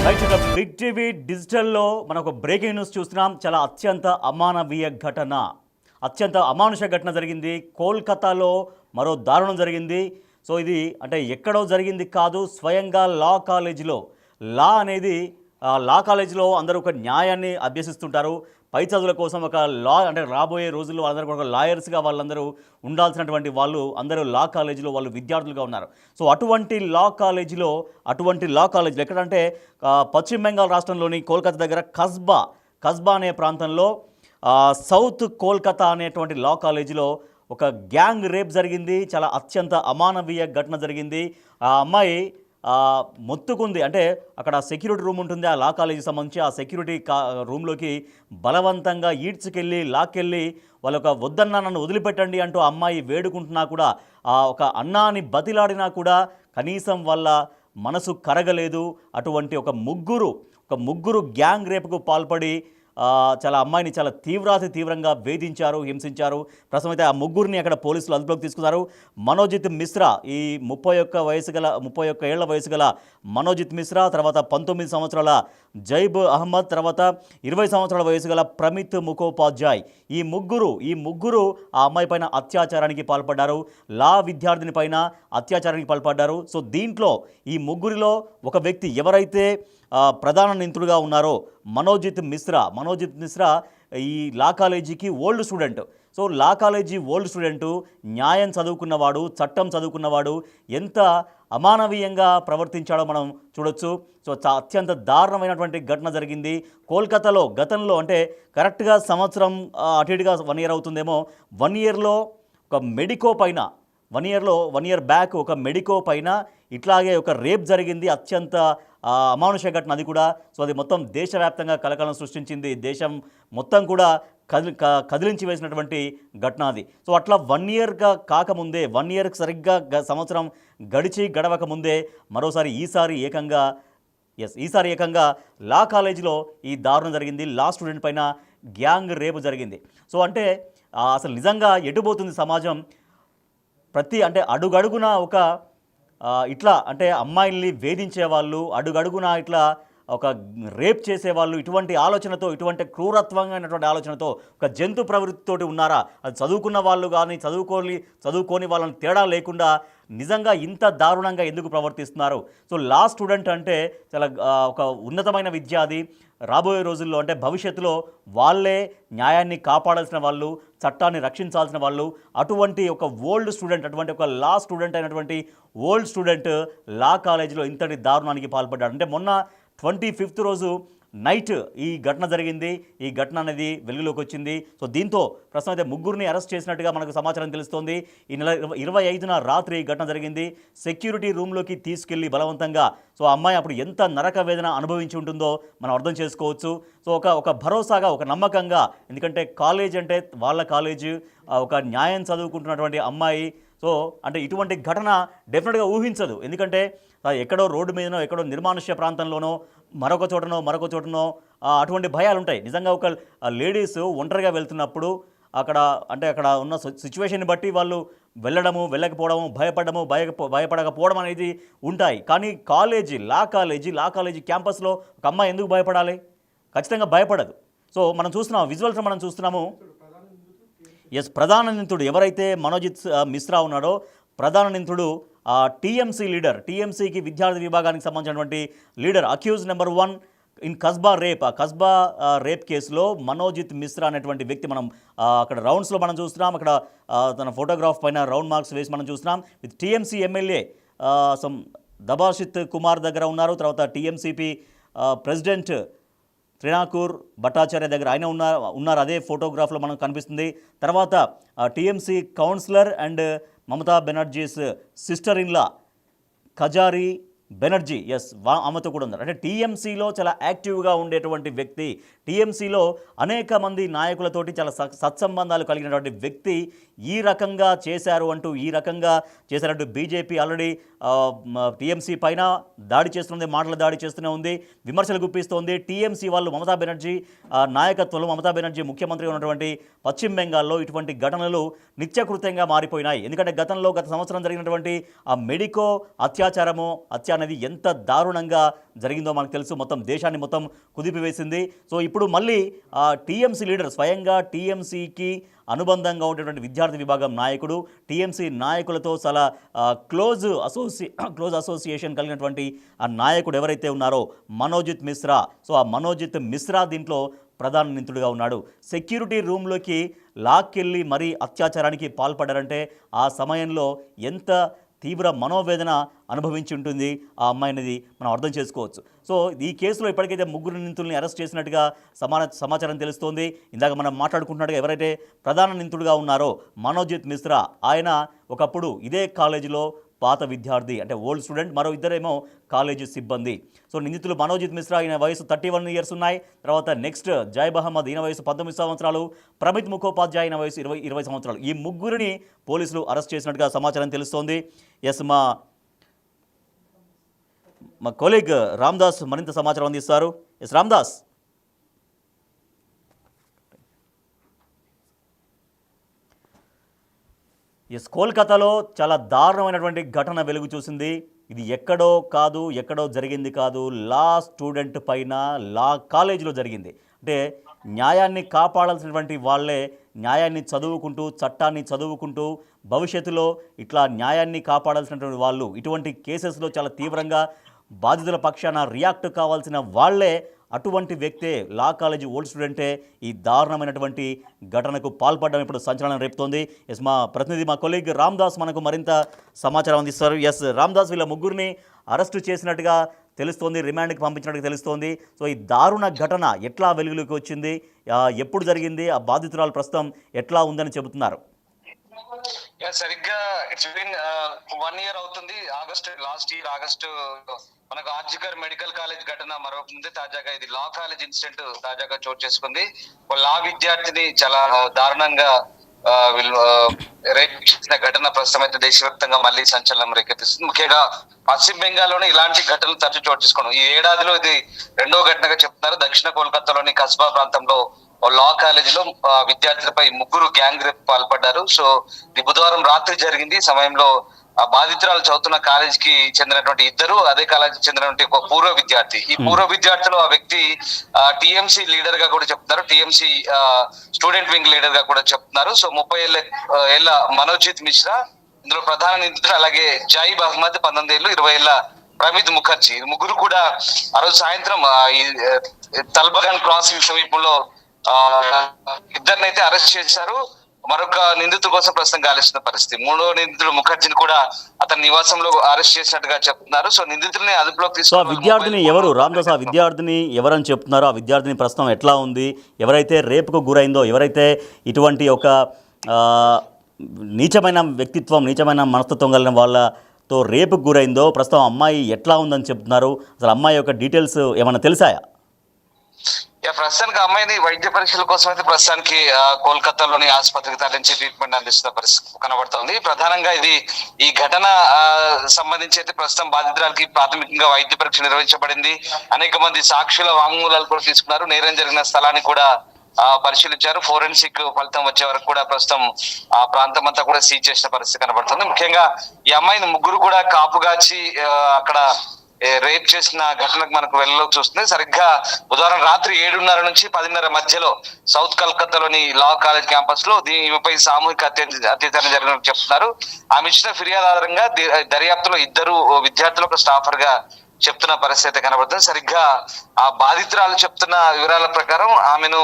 Right ఇక big TV డిజిటల్లో మనం ఒక బ్రేకింగ్ న్యూస్ చూస్తున్నాం. చాలా అత్యంత అమానవీయ ఘటన, అత్యంత అమానుష ఘటన జరిగింది. కోల్కతాలో మరో దారుణం జరిగింది. సో ఇది అంటే ఎక్కడో జరిగింది కాదు, స్వయంగా లా కాలేజీలో. లా అనేది లా కాలేజీలో అందరూ ఒక న్యాయాన్ని అభ్యసిస్తుంటారు. పై చదువుల కోసం ఒక లా అంటే రాబోయే రోజుల్లో అందరూ ఒక లాయర్స్గా వాళ్ళందరూ ఉండాల్సినటువంటి వాళ్ళు అందరూ లా కాలేజీలో వాళ్ళు విద్యార్థులుగా ఉన్నారు. సో అటువంటి లా కాలేజీలో ఎక్కడంటే పశ్చిమ బెంగాల్ రాష్ట్రంలోని కోల్కతా దగ్గర కస్బా అనే ప్రాంతంలో సౌత్ కోల్కతా అనేటువంటి లా కాలేజీలో ఒక గ్యాంగ్ రేప్ జరిగింది. చాలా అత్యంత అమానవీయ ఘటన జరిగింది. ఆ అమ్మాయి మొత్తుకుంది. అంటే అక్కడ సెక్యూరిటీ రూమ్ ఉంటుంది ఆ లా కాలేజీకి సంబంధించి. ఆ సెక్యూరిటీ రూమ్లోకి బలవంతంగా లాక్కెళ్ళి వాళ్ళొక వద్దన్నా నన్ను వదిలిపెట్టండి అంటూ అమ్మాయి వేడుకుంటున్నా కూడా, ఒక అన్నాని బతిలాడినా కూడా కనీసం వాళ్ళ మనసు కరగలేదు. అటువంటి ఒక ముగ్గురు గ్యాంగ్ రేపుకు పాల్పడి అమ్మాయిని చాలా తీవ్రంగా వేధించారు, హింసించారు. ప్రస్తుతం అయితే ఆ ముగ్గురిని అక్కడ పోలీసులు అదుపులోకి తీసుకున్నారు. మనోజిత్ మిశ్రా, ఈ 31 ఏళ్ల వయసు గల మనోజిత్ మిశ్రా, తర్వాత 19 సంవత్సరాల జైబ్ అహ్మద్, తర్వాత 20 సంవత్సరాల వయసు గల ప్రమిత్ ముఖోపాధ్యాయ్, ఈ ముగ్గురు ఆ అమ్మాయి పైన అత్యాచారానికి పాల్పడ్డారు. లా విద్యార్థిని పైన అత్యాచారానికి పాల్పడ్డారు. సో దీంట్లో ఈ ముగ్గురిలో ఒక వ్యక్తి ఎవరైతే ప్రధాన నిందితుడుగా ఉన్నారో మనోజిత్ మిశ్రా ఈ లా కాలేజీకి ఓల్డ్ స్టూడెంట్. సో లా కాలేజీ ఓల్డ్ స్టూడెంటు, న్యాయం చదువుకున్నవాడు, చట్టం చదువుకున్నవాడు ఎంత అమానవీయంగా ప్రవర్తించాడో మనం చూడొచ్చు. సో అత్యంత దారుణమైనటువంటి ఘటన జరిగింది కోల్కతాలో. గతంలో అంటే కరెక్ట్గా సంవత్సరం అటు ఇటుగా 1 year అవుతుందేమో, 1 yearలో ఒక మెడికో పైన 1 year బ్యాక్ ఒక మెడికో పైన ఇట్లాగే ఒక రేప్ జరిగింది. అత్యంత అమానుష ఘటన అది కూడా. సో అది మొత్తం దేశవ్యాప్తంగా కలకలం సృష్టించింది. దేశం మొత్తం కూడా కదిలించి వేసినటువంటి ఘటన అది. సో అట్లా 1 yearగా కాకముందే, 1 yearకి సరిగ్గా సంవత్సరం గడవక ముందే మరోసారి ఈసారి ఏకంగా లా కాలేజీలో ఈ దారుణం జరిగింది. లా స్టూడెంట్ పైన గ్యాంగ్ రేపు జరిగింది. సో అంటే అసలు నిజంగా ఎటుపోతుంది సమాజం? అంటే అడుగడుగున ఇట్లా అంటే అమ్మాయిల్ని వేధించేవాళ్ళు, అడుగడుగున ఇట్లా ఒక రేప్ చేసేవాళ్ళు ఇటువంటి ఆలోచనతో, ఇటువంటి క్రూరత్వంగానటువంటి ఆలోచనతో, ఒక జంతు ప్రవృత్తితోటి ఉన్నారా? అది చదువుకున్న వాళ్ళు కానీ చదువుకోని వాళ్ళని తేడా లేకుండా నిజంగా ఇంత దారుణంగా ఎందుకు ప్రవర్తిస్తున్నారు? సో లా స్టూడెంట్ అంటే చాలా ఒక ఉన్నతమైన విద్య. అది రాబోయే రోజుల్లో అంటే భవిష్యత్తులో వాళ్ళే న్యాయాన్ని కాపాడాల్సిన వాళ్ళు, చట్టాన్ని రక్షించాల్సిన వాళ్ళు. అటువంటి ఒక అటువంటి ఒక లా స్టూడెంట్ అయినటువంటి ఓల్డ్ స్టూడెంట్ లా కాలేజీలో ఇంతటి దారుణానికి పాల్పడ్డాడు. అంటే మొన్న 25th రోజు నైట్ ఈ ఘటన జరిగింది. ఈ ఘటన అనేది వెలుగులోకి వచ్చింది. సో దీంతో ప్రస్తుతం అయితే ముగ్గురిని అరెస్ట్ చేసినట్టుగా మనకు సమాచారం తెలుస్తోంది. ఈ నెల 25న రాత్రి ఈ ఘటన జరిగింది. సెక్యూరిటీ రూమ్లోకి తీసుకెళ్లి బలవంతంగా, సో అమ్మాయి అప్పుడు ఎంత నరక వేదన అనుభవించి ఉంటుందో మనం అర్థం చేసుకోవచ్చు. సో ఒక భరోసాగా, ఒక నమ్మకంగా, ఎందుకంటే కాలేజ్ అంటే వాళ్ళ కాలేజీ, ఒక న్యాయం చదువుకుంటున్నటువంటి అమ్మాయి. సో అంటే ఇటువంటి ఘటన డెఫినెట్గా ఊహించదు. ఎందుకంటే ఎక్కడో రోడ్డు మీదనో, ఎక్కడో నిర్మానుష్య ప్రాంతంలోనో, మరొక చోటనో అటువంటి భయాలు ఉంటాయి. నిజంగా ఒక లేడీస్ ఒంటరిగా వెళ్తున్నప్పుడు అక్కడ ఉన్న సిచ్యువేషన్ని బట్టి వాళ్ళు వెళ్ళకపోవడము, భయపడకపోవడం అనేది ఉంటాయి. కానీ లా కాలేజీ క్యాంపస్లో ఒక అమ్మాయి ఎందుకు భయపడాలి? ఖచ్చితంగా భయపడదు. సో మనం చూస్తున్నాము. ప్రధాన నిందితుడు ఎవరైతే మనోజిత్ మిశ్రా ఉన్నాడో, ప్రధాన నిందితుడు టీఎంసీ లీడర్, టీఎంసీకి విద్యార్థి విభాగానికి సంబంధించినటువంటి leader, accused number 1 in Kasba rape కేసులో మనోజిత్ మిశ్రా అనేటువంటి వ్యక్తి. మనం అక్కడ రౌండ్స్లో మనం చూస్తున్నాం. అక్కడ తన ఫోటోగ్రాఫ్ పైన రౌండ్ మార్క్స్ వేసి మనం చూస్తున్నాం. విత్ టీఎంసీ ఎమ్మెల్యే దబాషిత్ కుమార్ దగ్గర ఉన్నారు. తర్వాత టీఎంసీపీ ప్రెసిడెంట్ త్రినాకూర్ భట్టాచార్య దగ్గర ఆయన ఉన్నారు. అదే ఫోటోగ్రాఫ్లో మనకు కనిపిస్తుంది. తర్వాత TMC councillor and Mamata Banerjee's sister in law Kajari Banerjee, ఆమెతో కూడా ఉన్నారు. అంటే టీఎంసీలో చాలా యాక్టివ్గా ఉండేటువంటి వ్యక్తి, టీఎంసీలో అనేక మంది నాయకులతోటి చాలా సత్సంబంధాలు కలిగినటువంటి వ్యక్తి ఈ రకంగా చేశారంటూ బీజేపీ ఆల్రెడీ టీఎంసీ పైన మాటల దాడి చేస్తూనే ఉంది, విమర్శలు గుప్పిస్తోంది. టీఎంసీ వాళ్ళు మమతా బెనర్జీ నాయకత్వంలో, మమతా బెనర్జీ ముఖ్యమంత్రిగా ఉన్నటువంటి పశ్చిమ బెంగాల్లో ఇటువంటి ఘటనలు నిత్యకృత్యంగా మారిపోయినాయి. ఎందుకంటే గత సంవత్సరం జరిగినటువంటి ఆ మెడికో హత్య అనేది ఎంత దారుణంగా జరిగిందో మనకు తెలుసు. మొత్తం దేశాన్ని మొత్తం కుదిపివేసింది. సో ఇప్పుడు మళ్ళీ టీఎంసీ లీడర్, స్వయంగా టీఎంసీకి అనుబంధంగా ఉండేటువంటి విద్యార్థి విభాగం నాయకుడు, టీఎంసీ నాయకులతో చాలా క్లోజ్ అసోసియేషన్ కలిగినటువంటి ఆ నాయకుడు ఎవరైతే ఉన్నారో మనోజిత్ మిశ్రా. సో ఆ మనోజిత్ మిశ్రా దీంట్లో ప్రధాన నిందితుడిగా ఉన్నాడు. సెక్యూరిటీ రూమ్లోకి లాక్కెళ్ళి మరీ అత్యాచారానికి పాల్పడ్డారంటే ఆ సమయంలో ఎంత తీవ్ర మనోవేదన అనుభవించి ఉంటుంది ఆ అమ్మాయి అనేది మనం అర్థం చేసుకోవచ్చు. సో ఈ కేసులో ఇప్పటికైతే 3 నిందితుల్ని అరెస్ట్ చేసినట్టుగా సమాచారం తెలుస్తోంది. ఇందాక మనం మాట్లాడుకుంటున్నట్టుగా ఎవరైతే ప్రధాన నిందితుడిగా ఉన్నారో మనోజిత్ మిశ్రా, ఆయన ఒకప్పుడు ఇదే కాలేజీలో పాత విద్యార్థి, అంటే ఓల్డ్ స్టూడెంట్, మరో ఇద్దరేమో కాలేజీ సిబ్బంది. సో నిందితులు మనోజిత్ మిశ్రా, ఈయన వయసు 31 ఇయర్స్ ఉన్నాయి. తర్వాత నెక్స్ట్ జైబ్ అహ్మద్, ఈయన వయసు 19 సంవత్సరాలు. ప్రమిత్ ముఖోపాధ్యాయ, ఈయన వయసు 20 సంవత్సరాలు. ఈ 3 పోలీసులు అరెస్ట్ చేసినట్టుగా సమాచారం తెలుస్తోంది. ఎస్, మా కొలీగ్ రామ్దాస్ మరింత సమాచారం అందిస్తారు. ఎస్ రామ్దాస్. ఎస్, కోల్కతాలో చాలా దారుణమైనటువంటి ఘటన వెలుగు చూసింది. ఇది ఎక్కడో కాదు, ఎక్కడో జరిగింది కాదు, లా స్టూడెంట్ పైన, లా కాలేజీలో జరిగింది. అంటే న్యాయాన్ని కాపాడాల్సినటువంటి వాళ్ళే న్యాయాన్ని చదువుకుంటూ, చట్టాన్ని చదువుకుంటూ, భవిష్యత్తులో ఇట్లా న్యాయాన్ని కాపాడాల్సినటువంటి వాళ్ళు ఇటువంటి కేసెస్లో చాలా తీవ్రంగా బాధితుల పక్షాన రియాక్ట్ కావాల్సిన వాళ్ళే, అటువంటి వ్యక్తే, లా కాలేజీ ఓల్డ్ స్టూడెంటే ఈ దారుణమైనటువంటి ఘటనకు పాల్పడడం ఇప్పుడు సంచలనం రేపుతోంది. ఎస్, మా ప్రతినిధి, మా కొలీగ్ రామ్దాస్ మనకు మరింత సమాచారం అందిస్తారు. ఎస్ రామ్దాస్, వీళ్ళ 3 అరెస్టు చేసినట్టుగా తెలుస్తోంది, రిమాండ్కి పంపించినట్టుగా తెలుస్తోంది. సో ఈ దారుణ ఘటన ఎట్లా వెలుగులోకి వచ్చింది, ఎప్పుడు జరిగింది, ఆ బాధితురాలు ప్రస్తుతం ఎట్లా ఉందని చెబుతున్నారు? సరిగ్గా ఇట్స్ బిన్ 1 year అవుతుంది. లాస్ట్ ఇయర్ ఆగస్టు మనకు ఆర్జికర్ మెడికల్ కాలేజ్ ఘటన మరొక ముందే తాజాగా ఇది లా కాలేజ్ ఇన్సిడెంట్ తాజాగా చోటు చేసుకుంది. లా విద్యార్థిని చాలా దారుణంగా రేప్ చేసిన ఘటన ప్రస్తుతం అయితే దేశవ్యాప్తంగా మళ్ళీ సంచలనం రేకెత్తిస్తుంది. ముఖ్యంగా పశ్చిమ బెంగాల్లోనే ఇలాంటి ఘటనలు తరచు చోటు చేసుకోవడం ఈ ఏడాదిలో ఇది 2వ ఘటనగా చెప్తున్నారు. దక్షిణ కోల్కతాలోని కస్బా ప్రాంతంలో లా కాలేజీలో విద్యార్థులపై 3 గ్యాంగ్ రేప్ పాల్పడ్డారు. సో ఇది బుధవారం రాత్రి జరిగింది. ఈ సమయంలో ఆ బాధితురాలు చదువుతున్న కాలేజీకి చెందినటువంటి 2, అదే కాలేజీకి చెందినటువంటి ఒక పూర్వ విద్యార్థి. ఈ పూర్వ విద్యార్థులు ఆ వ్యక్తి టిఎంసీ లీడర్ గా కూడా చెప్తున్నారు, టిఎంసీ స్టూడెంట్ వింగ్ లీడర్ గా కూడా చెప్తున్నారు. సో 30 ఏళ్ల మనోజిత్ మిశ్రా ఇందులో ప్రధాన నిందితుడు. అలాగే జైబ్ అహ్మద్ 19 ఏళ్ళు, 20 ఏళ్ల ప్రమిత్ ముఖర్జీ. 3 కూడా ఆ రోజు సాయంత్రం తల్బగాన్ క్రాసింగ్ సమీపంలో ఇద్దరినైతే అరెస్ట్ చేశారు. మరొక నిందితుల కోసం ప్రస్తుతం గాలిస్తున్న పరిస్థితి. 3వ నిందితుడు ముఖర్జీని కూడా అతని నివాసంలో అరెస్ట్ చేసినట్టుగా చెప్తున్నారు. సో నిందితుడిని అదుపులోకి తీసుకున్నారు. విద్యార్థిని ఎవరు రామ్దాస్? ఆ విద్యార్థిని ఎవరని చెప్తున్నారు? ఆ విద్యార్థిని ప్రస్తుతం ఎట్లా ఉంది? ఎవరైతే రేపుకు గురైందో, ఎవరైతే ఇటువంటి ఒక నీచమైన వ్యక్తిత్వం, నీచమైన మనస్తత్వం కలిగిన వాళ్ళతో రేపుకు గురైందో, ప్రస్తుతం అమ్మాయి ఎట్లా ఉందని చెప్తున్నారు? అసలు అమ్మాయి యొక్క డీటెయిల్స్ ఏమైనా తెలిసాయా? ప్రస్తుతానికి అమ్మాయిని వైద్య పరీక్షల కోసం అయితే ప్రస్తుతానికి కోల్కతాలోని ఆసుపత్రికి తరలించి ట్రీట్మెంట్ అందిస్తున్న పరిస్థితి కనబడుతోంది. ప్రధానంగా ఈ ఘటన సంబంధించి అయితే ప్రస్తుతం బాధితురాలకి ప్రాథమికంగా వైద్య పరీక్ష నిర్వహించబడింది. అనేక మంది సాక్షుల వాంగ్మూలాలు కూడా తీసుకున్నారు. నేరం జరిగిన స్థలాన్ని కూడా పరిశీలించారు. ఫోరెన్సిక్ ఫలితం వచ్చే వరకు కూడా ప్రస్తుతం ఆ ప్రాంతం అంతా కూడా సీజ్ చేసిన పరిస్థితి కనబడుతుంది. ముఖ్యంగా ఈ అమ్మాయిని 3 కూడా కాపుగాచి అక్కడ రేప్ చేసిన ఘటనకు మనకు వెళ్ళలోకి చూస్తుంది. సరిగ్గా బుధవారం రాత్రి 7:30 నుంచి 10:30 మధ్యలో సౌత్ కలకత్తాలోని లా కాలేజ్ క్యాంపస్ లో ఈమెపై సామూహిక అత్యాచారం జరిగినట్టు చెప్తున్నారు. ఆమె ఇచ్చిన ఫిర్యాదు ఆధారంగా దర్యాప్తులో 2 విద్యార్థులు ఒక స్టాఫర్ గా చెప్తున్న పరిస్థితి కనబడుతుంది. సరిగ్గా ఆ బాధితురాలు చెప్తున్న వివరాల ప్రకారం ఆమెను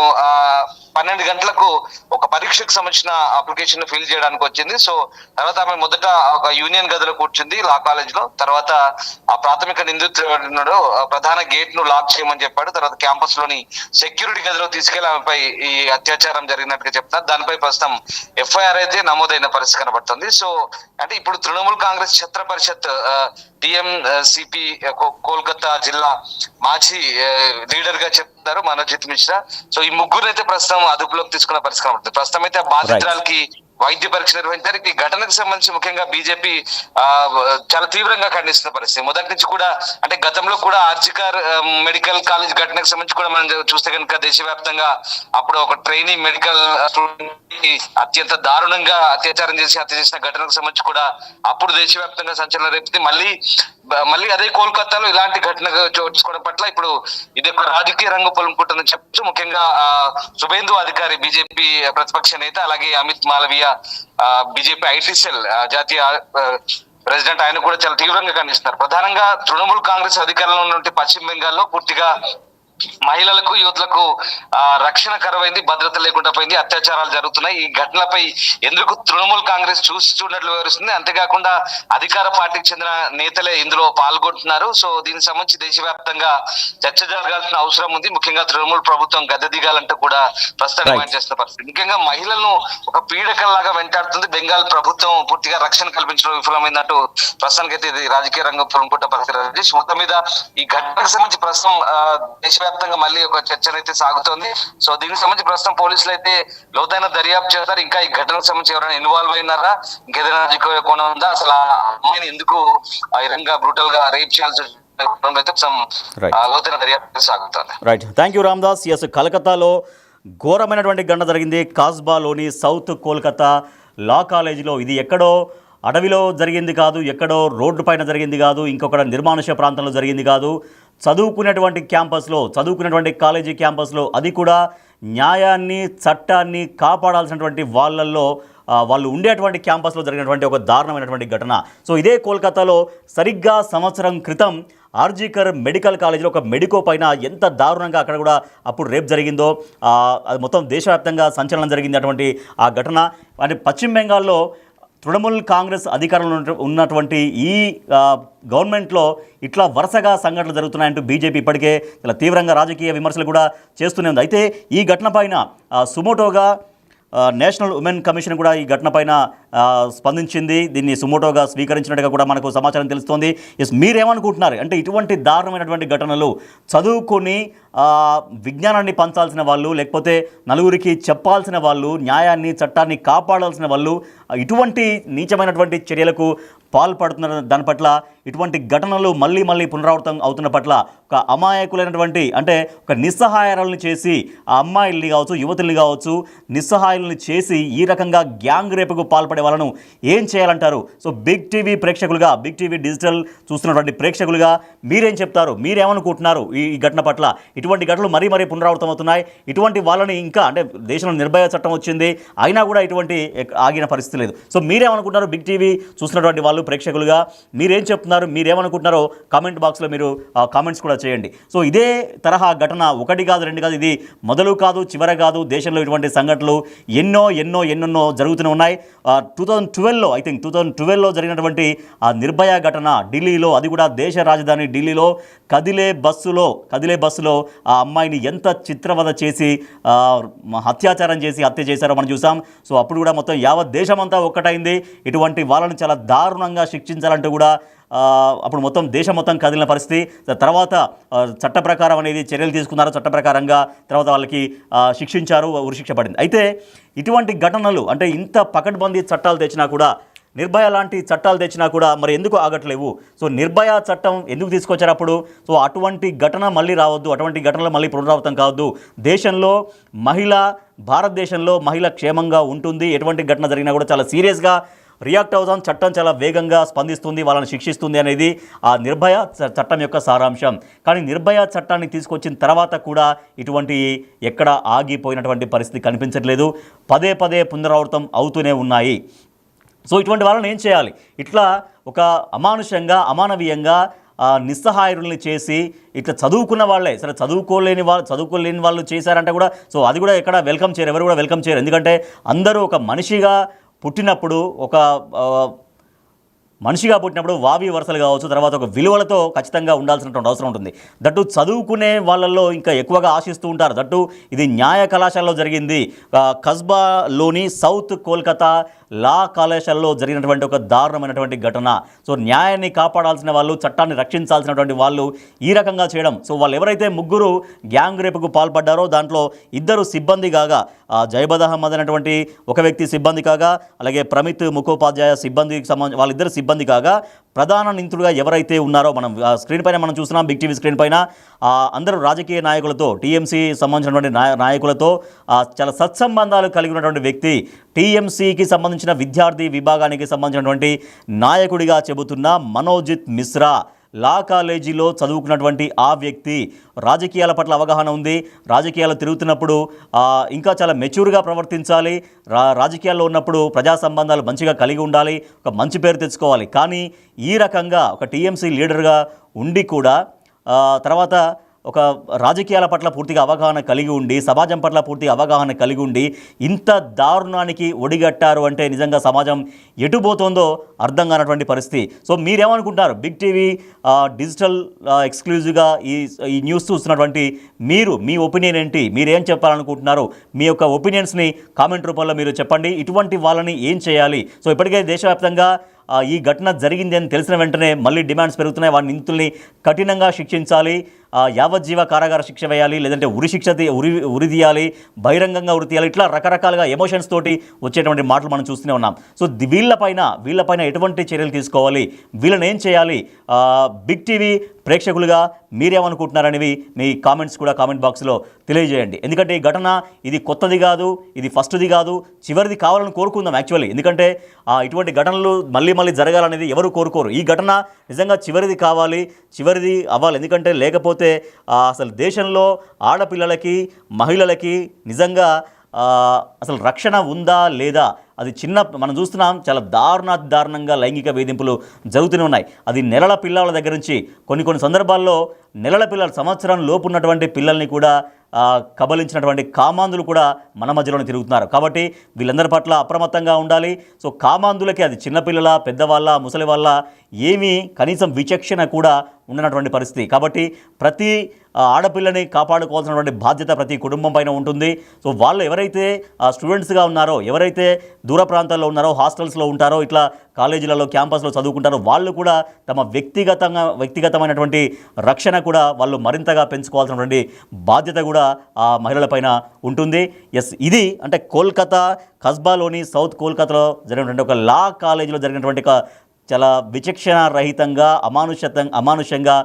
12 గంటలకు ఒక పరీక్షకు సంబంధించిన అప్లికేషన్ ఫిల్ చేయడానికి వచ్చింది. సో తర్వాత ఆమె మొదట ఒక యూనియన్ గదిలో కూర్చుంది లా కాలేజ్ లో. తర్వాత ఆ ప్రాథమిక నిందితుడు ప్రధాన గేట్ ను లాక్ చేయమని చెప్పాడు. తర్వాత క్యాంపస్ లోని సెక్యూరిటీ గదిలో తీసుకెళ్లి ఆమెపై ఈ అత్యాచారం జరిగినట్టుగా చెప్తున్నారు. దానిపై ప్రస్తుతం ఎఫ్ఐఆర్ అయితే నమోదైన పరిస్థితి కనబడుతుంది. సో అంటే ఇప్పుడు తృణమూల్ కాంగ్రెస్ ఛత్ర పరిషత్ టిఎంసిపి కోల్కతా జిల్లా మాజీ లీడర్ గా చెప్తున్నారు మనోజిత్ మిశ్రా. సో ఈ 3 అయితే ప్రస్తుతం అదుపులోకి తీసుకున్న పరిస్థితి కనబడుతుంది. ప్రస్తుతం అయితే ఆ బాధితురాలకి వైద్య పరీక్ష నిర్వహించారు. ఈ ఘటనకు సంబంధించి ముఖ్యంగా బీజేపీ చాలా తీవ్రంగా ఖండిస్తున్న పరిస్థితి. మొదటి నుంచి కూడా అంటే గతంలో కూడా ఆర్జికర్ మెడికల్ కాలేజ్ ఘటనకు సంబంధించి కూడా మనం చూస్తే కనుక దేశవ్యాప్తంగా అప్పుడు ఒక ట్రైనీ మెడికల్ స్టూడెంట్ అత్యంత దారుణంగా అత్యాచారం చేసి హత్య చేసిన ఘటనకు సంబంధించి కూడా అప్పుడు దేశవ్యాప్తంగా సంచలనం రేపింది. మళ్ళీ మళ్ళీ అదే కోల్కతాలో ఇలాంటి ఘటన చోటుకోవడం పట్ల ఇప్పుడు ఇది ఒక రాజకీయ రంగు పొలుముకుంటుందని చెప్పచ్చు. ముఖ్యంగా శుభేందు అధికారి బీజేపీ ప్రతిపక్ష నేత, అలాగే Amit Malaviya BJP IT cell జాతీయ ప్రెసిడెంట్, ఆయన కూడా చాలా తీవ్రంగా ఖండిస్తున్నారు. ప్రధానంగా తృణమూల్ కాంగ్రెస్ అధికారంలో ఉన్నటువంటి పశ్చిమ బెంగాల్లో పూర్తిగా మహిళలకు, యువతులకు రక్షణ కరువైంది, భద్రత లేకుండా పోయింది, అత్యాచారాలు జరుగుతున్నాయి. ఈ ఘటనలపై ఎందుకు తృణమూల్ కాంగ్రెస్ చూడనట్లు వివరిస్తుంది. అంతేకాకుండా అధికార పార్టీకి చెందిన నేతలే ఇందులో పాల్గొంటున్నారు. సో దీనికి సంబంధించి దేశవ్యాప్తంగా చర్చ జరగాల్సిన అవసరం ఉంది. ముఖ్యంగా తృణమూల్ ప్రభుత్వం గద్దె దిగాలంటూ కూడా ప్రస్తుతం డిమాండ్ చేస్తున్న పరిస్థితి. ముఖ్యంగా మహిళలను ఒక పీడకల్లాగా వెంటాడుతుంది బెంగాల్ ప్రభుత్వం. పూర్తిగా రక్షణ కల్పించడం విఫలమైందంటూ ప్రస్తుతానికైతే ఇది రాజకీయ రంగం పొందుకుంటున్న పరిస్థితి. మొత్తం మీద ఈ ఘటనకు సంబంధించి ప్రస్తుతం దేశవ్యాప్తంగా మళ్ళీ ఒక చర్చ అయితే సాగుతోంది. సో దీనికి సంబంధించి ప్రస్తుతం పోలీసులు అయితే లోతైన దర్యాప్తు చేస్తారు. ఇంకా ఈ ఘటనకు సంబంధించి ఎవరైనా ఇన్వాల్వ్ అయినారా, ఇంకేదైనా రాజకీయ కోణం ఉందా, అసలు ఆ అమ్మాయిని ఎందుకు ఈ విధంగా బ్రూటల్ గా రేప్ చేయాల్సి లోతైన దర్యాప్తు సాగుతోంది. Right, thank you Ramdas. Yes, కలకత్తాలో ఘోరమైనటువంటి ఘటన జరిగింది. కాస్బాలోని సౌత్ కోల్కతా లా కాలేజీలో. ఇది ఎక్కడో అడవిలో జరిగింది కాదు, ఎక్కడో రోడ్డు పైన జరిగింది కాదు, ఇంకొక నిర్మానుష్య ప్రాంతంలో జరిగింది కాదు. చదువుకునేటువంటి క్యాంపస్లో, చదువుకునేటువంటి కాలేజీ క్యాంపస్లో, అది కూడా న్యాయాన్ని, చట్టాన్ని కాపాడాల్సినటువంటి వాళ్ళు ఉండేటువంటి క్యాంపస్లో జరిగినటువంటి ఒక దారుణమైనటువంటి ఘటన. సో ఇదే కోల్కతాలో సరిగ్గా సంవత్సరం క్రితం ఆర్జీకర్ మెడికల్ కాలేజీలో ఒక మెడికో పైన ఎంత దారుణంగా అక్కడ కూడా అప్పుడు రేప్ జరిగిందో, అది మొత్తం దేశవ్యాప్తంగా సంచలనం జరిగింది అటువంటి ఆ ఘటన. అంటే పశ్చిమ బెంగాల్లో తృణమూల్ కాంగ్రెస్ అధికారంలో ఉన్నటువంటి ఈ గవర్నమెంట్లో ఇట్లా వరుసగా సంఘటనలు జరుగుతున్నాయంటూ బీజేపీ ఇప్పటికే చాలా తీవ్రంగా రాజకీయ విమర్శలు కూడా చేస్తూనే ఉంది. అయితే ఈ ఘటన పైన సుమోటోగా నేషనల్ ఉమెన్ కమిషన్ కూడా ఈ ఘటన పైన స్పందించింది. దీన్ని సుమోటోగా స్వీకరించినట్టుగా కూడా మనకు సమాచారం తెలుస్తోంది. ఎస్, మీరేమనుకుంటున్నారు? అంటే ఇటువంటి దారుణమైనటువంటి ఘటనలు చదువుకొని విజ్ఞానాన్ని పంచాల్సిన వాళ్ళు, లేకపోతే నలుగురికి చెప్పాల్సిన వాళ్ళు, న్యాయాన్ని, చట్టాన్ని కాపాడాల్సిన వాళ్ళు ఇటువంటి నీచమైనటువంటి చర్యలకు పాల్పడుతున్న దాని పట్ల, ఇటువంటి ఘటనలు మళ్ళీ మళ్ళీ పునరావృతం అవుతున్న పట్ల ఒక అమాయకులైనటువంటి, అంటే ఒక నిస్సహాయాలను చేసి ఆ అమ్మాయిల్ని కావచ్చు, యువతుల్ని కావచ్చు, నిస్సహాయాలను చేసి ఈ రకంగా గ్యాంగ్ రేపుకు పాల్పడే వాళ్ళను ఏం చేయాలంటారు? సో బిగ్ టీవీ ప్రేక్షకులుగా, బిగ్ టీవీ డిజిటల్ చూస్తున్నటువంటి ప్రేక్షకులుగా మీరేం చెప్తారు? మీరేమనుకుంటున్నారు ఈ ఘటన పట్ల? ఇటువంటి ఘటనలు మరీ మరీ పునరావృతం అవుతున్నాయి. ఇటువంటి వాళ్ళని ఇంకా, అంటే దేశంలో నిర్భయ చట్టం వచ్చింది, అయినా కూడా ఇటువంటి ఆగిన పరిస్థితి లేదు. సో మీరేమనుకుంటున్నారు? బిగ్ టీవీ చూస్తున్నటువంటి వాళ్ళు ప్రేక్షకులుగా మీరేం చెప్తున్నారు? మీరేమనుకుంటున్నారో కామెంట్ బాక్స్లో మీరు కామెంట్స్ కూడా చేయండి. సో ఇదే తరహా ఘటన ఒకటి కాదు, రెండు కాదు, ఇది మొదలు కాదు, చివర కాదు. దేశంలో ఇటువంటి సంఘటనలు ఎన్నో జరుగుతూనే ఉన్నాయి. 2012లో, ఐ థింక్ 2012లో జరిగినటువంటి ఆ నిర్భయ ఘటన ఢిల్లీలో, అది కూడా దేశ రాజధాని ఢిల్లీలో కదిలే బస్సులో ఆ అమ్మాయిని ఎంత చిత్రవద చేసి అత్యాచారం చేసి హత్య చేశారో మనం చూసాం. సో అప్పుడు కూడా మొత్తం యావత్ దేశమంతా ఒక్కటైంది. ఇటువంటి వాళ్ళని చాలా దారుణంగా శిక్షించాలంటూ కూడా అప్పుడు మొత్తం దేశం మొత్తం కదిలిన పరిస్థితి. తర్వాత చట్ట ప్రకారం అనేది చర్యలు తీసుకున్నారు. చట్ట ప్రకారంగా తర్వాత వాళ్ళకి శిక్షించారు, ఉరిశిక్ష పడింది. అయితే ఇటువంటి ఘటనలు, అంటే ఇంత పకడ్బందీ చట్టాలు తెచ్చినా కూడా, నిర్భయ లాంటి చట్టాలు తెచ్చినా కూడా మరి ఎందుకు ఆగట్లేవు? సో నిర్భయ చట్టం ఎందుకు తీసుకొచ్చారు అప్పుడు? సో అటువంటి ఘటన మళ్ళీ రావద్దు, అటువంటి ఘటనలు మళ్ళీ పునరావృతం కావద్దు. భారతదేశంలో మహిళ క్షేమంగా ఉంటుంది. ఎటువంటి ఘటన జరిగినా కూడా చాలా సీరియస్గా రియాక్ట్ అవుతాం. చట్టం చాలా వేగంగా స్పందిస్తుంది, వాళ్ళని శిక్షిస్తుంది అనేది ఆ నిర్భయ చట్టం యొక్క సారాంశం. కానీ నిర్భయ చట్టాన్ని తీసుకొచ్చిన తర్వాత కూడా ఇటువంటి ఎక్కడ ఆగిపోయినటువంటి పరిస్థితి కనిపించట్లేదు. పదే పునరావృతం అవుతూనే ఉన్నాయి. సో ఇటువంటి వాళ్ళని ఏం చేయాలి? ఇట్లా ఒక అమానుషంగా, అమానవీయంగా నిస్సహాయుల్ని చేసి ఇట్లా చదువుకున్న వాళ్ళే, సరే చదువుకోలేని వాళ్ళు చేశారంటే కూడా, సో అది కూడా ఎక్కడ వెల్కమ్ చేయరు, ఎవరు కూడా వెల్కమ్ చేయరు. ఎందుకంటే అందరూ ఒక మనిషిగా పుట్టినప్పుడు వావి వరుసలు కావచ్చు, తర్వాత ఒక విలువలతో ఖచ్చితంగా ఉండాల్సినటువంటి అవసరం ఉంటుంది. దట్టు చదువుకునే వాళ్ళల్లో ఇంకా ఎక్కువగా ఆశిస్తూ ఉంటారు. దట్టు ఇది న్యాయ కళాశాలలో జరిగింది. కస్బాలోని సౌత్ కోల్కతా లా కళాశాలలో జరిగినటువంటి ఒక దారుణమైనటువంటి ఘటన. సో న్యాయాన్ని కాపాడాల్సిన వాళ్ళు, చట్టాన్ని రక్షించాల్సినటువంటి వాళ్ళు ఈ రకంగా చేయడం. సో వాళ్ళు ఎవరైతే ముగ్గురు గ్యాంగ్ రేపుకు పాల్పడ్డారో దాంట్లో ఇద్దరు సిబ్బంది కాగా, జైబద్ అహ్మద్ అనేటువంటి ఒక వ్యక్తి సిబ్బంది కాగా, అలాగే ప్రమిత్ ముఖోపాధ్యాయ సిబ్బందికి సంబంధించి వాళ్ళిద్దరు సిబ్బంది కాగా, ప్రధాన నిందితుడుగా ఎవరైతే ఉన్నారో స్క్రీన్ పైన మనం చూస్తున్నాం, బిగ్ టీవీ స్క్రీన్ పైన, అందరూ రాజకీయ నాయకులతో, టీఎంసీ సంబంధించినటువంటి నాయకులతో చాలా సత్సంబంధాలు కలిగి ఉన్నటువంటి వ్యక్తి, టీఎంసీకి సంబంధించిన విద్యార్థి విభాగానికి సంబంధించినటువంటి నాయకుడిగా చెబుతున్న మనోజిత్ మిశ్రా. లా కాలేజీలో చదువుకున్నటువంటి ఆ వ్యక్తి రాజకీయాల పట్ల అవగాహన ఉంది, రాజకీయాలు తిరుగుతున్నప్పుడు ఇంకా చాలా మెచ్యూర్గా ప్రవర్తించాలి, రాజకీయాల్లో ఉన్నప్పుడు ప్రజా సంబంధాలు మంచిగా కలిగి ఉండాలి, ఒక మంచి పేరు తెచ్చుకోవాలి. కానీ ఈ రకంగా ఒక టీఎంసీ లీడర్గా ఉండి కూడా తర్వాత ఒక రాజకీయాల పట్ల పూర్తిగా అవగాహన కలిగి ఉండి, సమాజం పట్ల పూర్తిగా అవగాహన కలిగి ఉండి ఇంత దారుణానికి ఒడిగట్టారు అంటే నిజంగా సమాజం ఎటుపోతుందో అర్థం కానటువంటి పరిస్థితి. సో మీరేమనుకుంటారు? బిగ్ టీవీ డిజిటల్ ఎక్స్క్లూజివ్గా ఈ న్యూస్ చూస్తున్నటువంటి మీరు, మీ ఒపీనియన్ ఏంటి? మీరేం చెప్పాలనుకుంటున్నారు? మీ యొక్క ఒపీనియన్స్ని కామెంట్ రూపంలో మీరు చెప్పండి. ఇటువంటి వాళ్ళని ఏం చేయాలి? సో ఇప్పటికే దేశవ్యాప్తంగా ఈ ఘటన జరిగింది అని తెలిసిన వెంటనే మళ్ళీ డిమాండ్స్ పెరుగుతున్నాయి. వారి నిందితుల్ని కఠినంగా శిక్షించాలి, యావజ్జీవ కారాగార శిక్ష వేయాలి, లేదంటే ఉరి తీయాలి, బహిరంగంగా ఉరి తీయాలి. ఇట్లా రకరకాలుగా ఎమోషన్స్ తోటి వచ్చేటువంటి మాటలు మనం చూస్తూనే ఉన్నాం. సో వీళ్ళపైన ఎటువంటి చర్యలు తీసుకోవాలి? వీళ్ళని ఏం చేయాలి? బిగ్ టీవీ ప్రేక్షకులుగా మీరేమనుకుంటున్నారనేవి మీ కామెంట్స్ కూడా కామెంట్ బాక్స్లో తెలియజేయండి. ఎందుకంటే ఈ ఘటన ఇది కొత్తది కాదు, ఇది ఫస్ట్ది కాదు, చివరిది కావాలని కోరుకుందాం యాక్చువల్లీ. ఎందుకంటే ఇటువంటి ఘటనలు మళ్ళీ జరగాలనేది ఎవరు కోరుకోరు. ఈ ఘటన నిజంగా చివరిది కావాలి, చివరిది అవ్వాలి. ఎందుకంటే లేకపోతే అసలు దేశంలో ఆడపిల్లలకి, మహిళలకి నిజంగా అసలు రక్షణ ఉందా లేదా? అది మనం చూస్తున్నాం, చాలా దారుణంగా లైంగిక వేధింపులు జరుగుతూనే ఉన్నాయి. అది నెలల పిల్లల దగ్గర నుంచి కొన్ని సందర్భాల్లో నెలల పిల్లలు, సంవత్సరం లోపు ఉన్నటువంటి పిల్లల్ని కూడా కబలించినటువంటి కామాంధులు కూడా మన మధ్యలోనే తిరుగుతున్నారు. కాబట్టి వీళ్ళందరి పట్ల అప్రమత్తంగా ఉండాలి. సో కామాంధులకి అది చిన్నపిల్లల, పెద్దవాళ్ళ, ముసలి వాళ్ళ ఏమీ కనీసం విచక్షణ కూడా ఉండనటువంటి పరిస్థితి. కాబట్టి ప్రతి ఆడపిల్లని కాపాడుకోవాల్సినటువంటి బాధ్యత ప్రతి కుటుంబం పైన ఉంటుంది. సో వాళ్ళు ఎవరైతే స్టూడెంట్స్గా ఉన్నారో, ఎవరైతే దూర ప్రాంతాల్లో ఉన్నారో, హాస్టల్స్లో ఉంటారో, ఇట్లా కాలేజీలలో, క్యాంపస్లో చదువుకుంటారో, వాళ్ళు కూడా తమ వ్యక్తిగతమైనటువంటి రక్షణ కూడా వాళ్ళు మరింతగా పెంచుకోవాల్సినటువంటి బాధ్యత కూడా ఆ మహిళలపైన ఉంటుంది. ఇది అంటే కోల్కతా కస్బాలోని సౌత్ కోల్కతాలో జరిగినటువంటి ఒక లా కాలేజీలో జరిగినటువంటి ఒక చాలా విచక్షణ రహితంగా, అమానుషంగా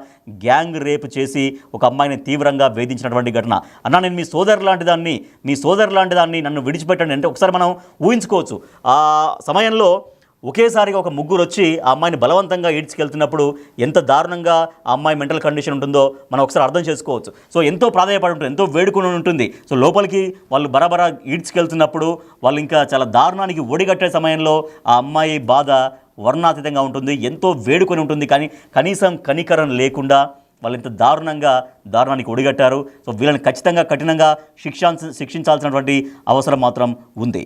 గ్యాంగ్ రేప్ చేసి ఒక అమ్మాయిని తీవ్రంగా వేధించినటువంటి ఘటన. అన్నా, నేను మీ సోదరు లాంటి దాన్ని నన్ను విడిచిపెట్టండి అంటే ఒకసారి మనం ఊహించుకోవచ్చు. ఆ సమయంలో ఒకేసారిగా ఒక ముగ్గురు వచ్చి ఆ అమ్మాయిని బలవంతంగా ఈడ్చుకెళ్తున్నప్పుడు ఎంత దారుణంగా ఆ అమ్మాయి మెంటల్ కండిషన్ ఉంటుందో మనం ఒకసారి అర్థం చేసుకోవచ్చు. సో ఎంతో ప్రాధాయపడి ఉంటుంది, ఎంతో వేడుకుని ఉంటుంది. సో లోపలికి వాళ్ళు బరాబరా ఈడ్చుకెళ్తున్నప్పుడు వాళ్ళు ఇంకా చాలా దారుణానికి ఒడిగట్టే సమయంలో ఆ అమ్మాయి బాధ వర్ణాతీతంగా ఉంటుంది, ఎంతో వేడుకొని ఉంటుంది. కానీ కనీసం కనికరం లేకుండా వాళ్ళు ఇంత దారుణానికి ఒడిగట్టారు. సో వీళ్ళని ఖచ్చితంగా కఠినంగా శిక్షించాల్సినటువంటి అవసరం మాత్రం ఉంది.